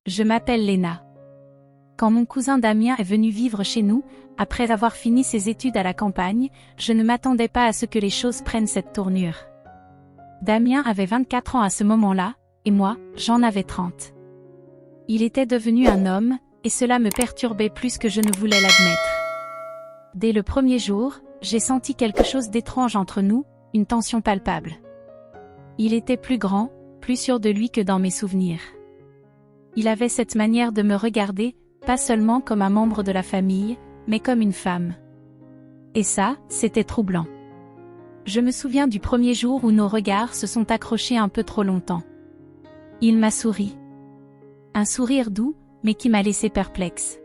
Je m'appelle Léna. Quand mon cousin Damien est venu vivre chez nous, après avoir fini ses études à la campagne, je ne m'attendais pas à ce que les choses prennent cette tournure. Damien avait 24 ans à ce moment-là, et moi, j'en avais 30. Il était devenu un homme, et cela me perturbait plus que je ne voulais l'admettre. Dès le premier jour, j'ai senti quelque chose d'étrange entre nous, une tension palpable. Il était plus grand, plus sûr de lui que dans mes souvenirs. Il avait cette manière de me regarder, pas seulement comme un membre de la famille, mais comme une femme. Et ça, c'était troublant. Je me souviens du premier jour où nos regards se sont accrochés un peu trop longtemps. Il m'a souri. Un sourire doux, mais qui m'a laissé perplexe.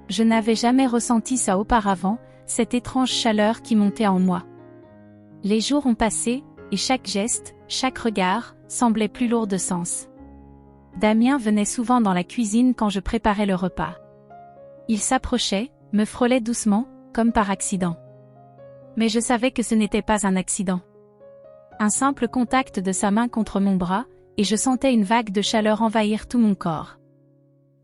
Je n'avais jamais ressenti ça auparavant, cette étrange chaleur qui montait en moi. Les jours ont passé, et chaque geste, chaque regard, semblait plus lourd de sens. Damien venait souvent dans la cuisine quand je préparais le repas. Il s'approchait, me frôlait doucement, comme par accident. Mais je savais que ce n'était pas un accident. Un simple contact de sa main contre mon bras, et je sentais une vague de chaleur envahir tout mon corps.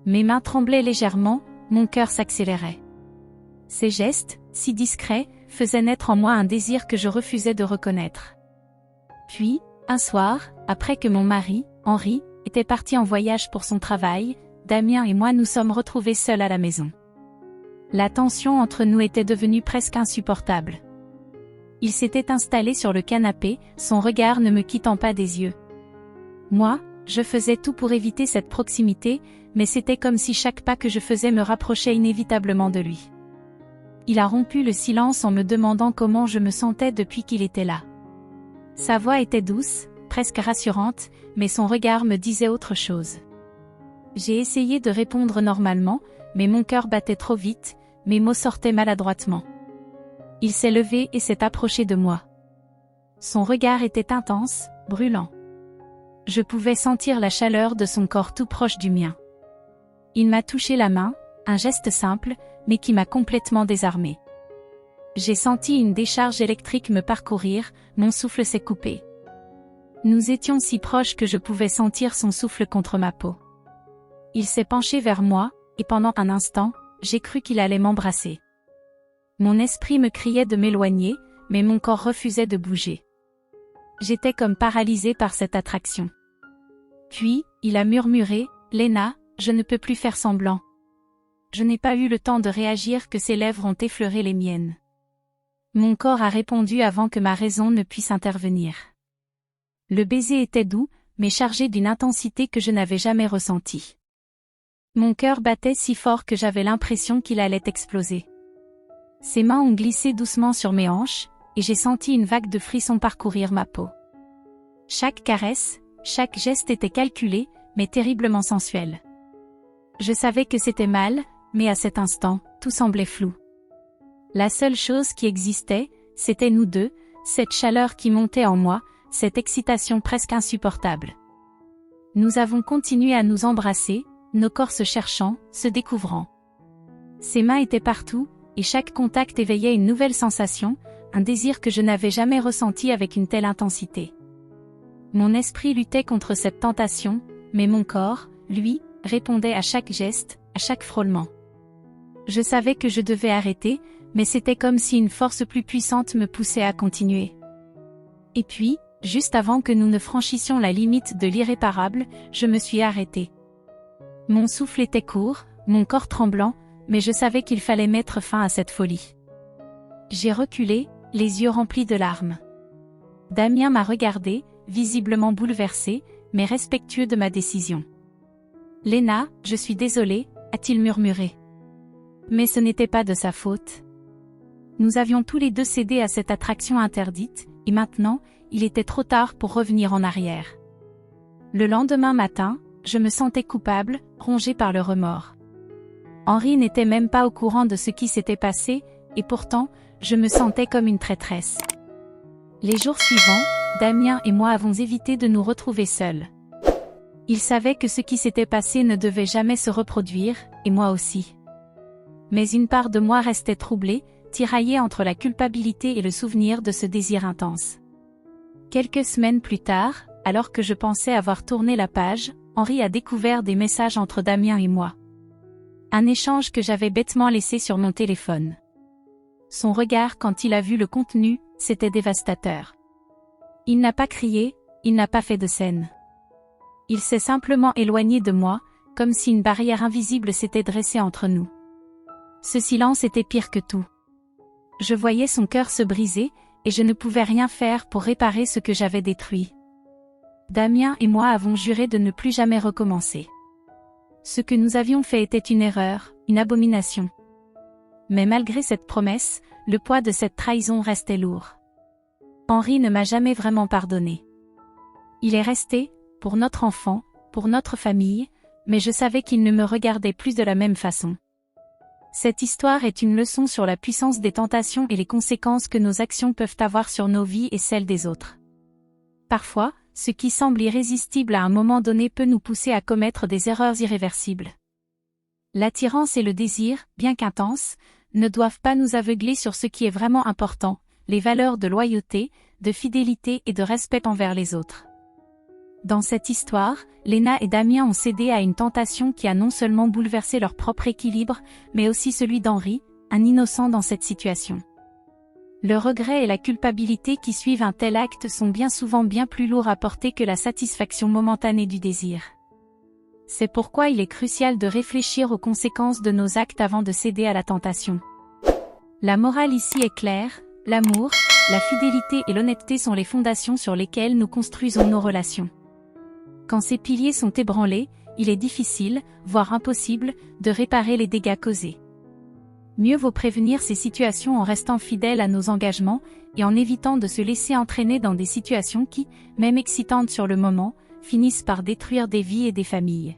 Mes mains tremblaient légèrement, mon cœur s'accélérait. Ces gestes, si discrets, faisaient naître en moi un désir que je refusais de reconnaître. Puis, un soir, après que mon mari, Henri, était parti en voyage pour son travail, Damien et moi nous sommes retrouvés seuls à la maison. La tension entre nous était devenue presque insupportable. Il s'était installé sur le canapé, son regard ne me quittant pas des yeux. Moi, je faisais tout pour éviter cette proximité, mais c'était comme si chaque pas que je faisais me rapprochait inévitablement de lui. Il a rompu le silence en me demandant comment je me sentais depuis qu'il était là. Sa voix était douce, presque rassurante, mais son regard me disait autre chose. J'ai essayé de répondre normalement, mais mon cœur battait trop vite, mes mots sortaient maladroitement. Il s'est levé et s'est approché de moi. Son regard était intense, brûlant. Je pouvais sentir la chaleur de son corps tout proche du mien. Il m'a touché la main, un geste simple, mais qui m'a complètement désarmée. J'ai senti une décharge électrique me parcourir, mon souffle s'est coupé. Nous étions si proches que je pouvais sentir son souffle contre ma peau. Il s'est penché vers moi, et pendant un instant, j'ai cru qu'il allait m'embrasser. Mon esprit me criait de m'éloigner, mais mon corps refusait de bouger. J'étais comme paralysée par cette attraction. Puis, il a murmuré, « Léna, je ne peux plus faire semblant. » Je n'ai pas eu le temps de réagir que ses lèvres ont effleuré les miennes. Mon corps a répondu avant que ma raison ne puisse intervenir. Le baiser était doux, mais chargé d'une intensité que je n'avais jamais ressentie. Mon cœur battait si fort que j'avais l'impression qu'il allait exploser. Ses mains ont glissé doucement sur mes hanches, et j'ai senti une vague de frissons parcourir ma peau. Chaque caresse, chaque geste était calculé, mais terriblement sensuel. Je savais que c'était mal, mais à cet instant, tout semblait flou. La seule chose qui existait, c'était nous deux, cette chaleur qui montait en moi, cette excitation presque insupportable. Nous avons continué à nous embrasser, nos corps se cherchant, se découvrant. Ses mains étaient partout, et chaque contact éveillait une nouvelle sensation, un désir que je n'avais jamais ressenti avec une telle intensité. Mon esprit luttait contre cette tentation, mais mon corps, lui, répondait à chaque geste, à chaque frôlement. Je savais que je devais arrêter, mais c'était comme si une force plus puissante me poussait à continuer. Et puis, juste avant que nous ne franchissions la limite de l'irréparable, je me suis arrêtée. Mon souffle était court, mon corps tremblant, mais je savais qu'il fallait mettre fin à cette folie. J'ai reculé, les yeux remplis de larmes. Damien m'a regardé, visiblement bouleversé, mais respectueux de ma décision. « Léna, je suis désolé », a-t-il murmuré. Mais ce n'était pas de sa faute. Nous avions tous les deux cédé à cette attraction interdite, et maintenant, il était trop tard pour revenir en arrière. Le lendemain matin, je me sentais coupable, rongée par le remords. Henri n'était même pas au courant de ce qui s'était passé, et pourtant, je me sentais comme une traîtresse. Les jours suivants, Damien et moi avons évité de nous retrouver seuls. Il savait que ce qui s'était passé ne devait jamais se reproduire, et moi aussi. Mais une part de moi restait troublée, tiraillée entre la culpabilité et le souvenir de ce désir intense. Quelques semaines plus tard, alors que je pensais avoir tourné la page, Henri a découvert des messages entre Damien et moi. Un échange que j'avais bêtement laissé sur mon téléphone. Son regard quand il a vu le contenu, c'était dévastateur. Il n'a pas crié, il n'a pas fait de scène. Il s'est simplement éloigné de moi, comme si une barrière invisible s'était dressée entre nous. Ce silence était pire que tout. Je voyais son cœur se briser, et je ne pouvais rien faire pour réparer ce que j'avais détruit. Damien et moi avons juré de ne plus jamais recommencer. Ce que nous avions fait était une erreur, une abomination. Mais malgré cette promesse, le poids de cette trahison restait lourd. Henri ne m'a jamais vraiment pardonné. Il est resté, pour notre enfant, pour notre famille, mais je savais qu'il ne me regardait plus de la même façon. Cette histoire est une leçon sur la puissance des tentations et les conséquences que nos actions peuvent avoir sur nos vies et celles des autres. Parfois, ce qui semble irrésistible à un moment donné peut nous pousser à commettre des erreurs irréversibles. L'attirance et le désir, bien qu'intenses, ne doivent pas nous aveugler sur ce qui est vraiment important, les valeurs de loyauté, de fidélité et de respect envers les autres. Dans cette histoire, Léna et Damien ont cédé à une tentation qui a non seulement bouleversé leur propre équilibre, mais aussi celui d'Henri, un innocent dans cette situation. Le regret et la culpabilité qui suivent un tel acte sont bien souvent bien plus lourds à porter que la satisfaction momentanée du désir. C'est pourquoi il est crucial de réfléchir aux conséquences de nos actes avant de céder à la tentation. La morale ici est claire, l'amour, la fidélité et l'honnêteté sont les fondations sur lesquelles nous construisons nos relations. Quand ces piliers sont ébranlés, il est difficile, voire impossible, de réparer les dégâts causés. Mieux vaut prévenir ces situations en restant fidèle à nos engagements, et en évitant de se laisser entraîner dans des situations qui, même excitantes sur le moment, finissent par détruire des vies et des familles.